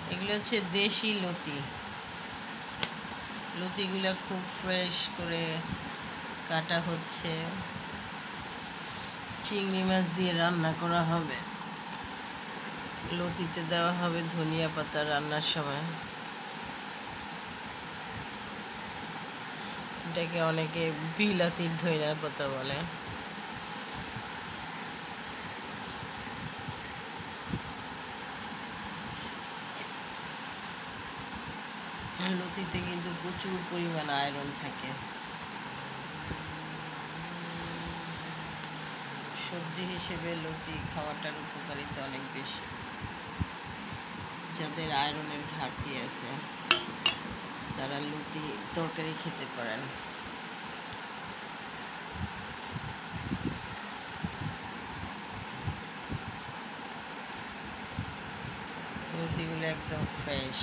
এগুলো হচ্ছে দেশি লতি। লতিগুলো খুব ফ্রেশ করে কাটা হচ্ছে, চিংড়ি মাছ দিয়ে রান্না করা হবে। লতিতে দেওয়া হবে ধনিয়া পাতা রান্নার সময়। এটাকে অনেকে বিলাতির ধনিয়া পাতা বলে। লতিতে কিন্তু প্রচুর পরিমাণ আয়রন থাকে। সবজি হিসেবে লতি খাওয়াটার উপকারিতা অনেক বেশি। যাদের আয়রনের ঘাটতি আছে তারা লতি তরকারি খেতে পারেন। লতিগুলো একদম ফ্রেশ।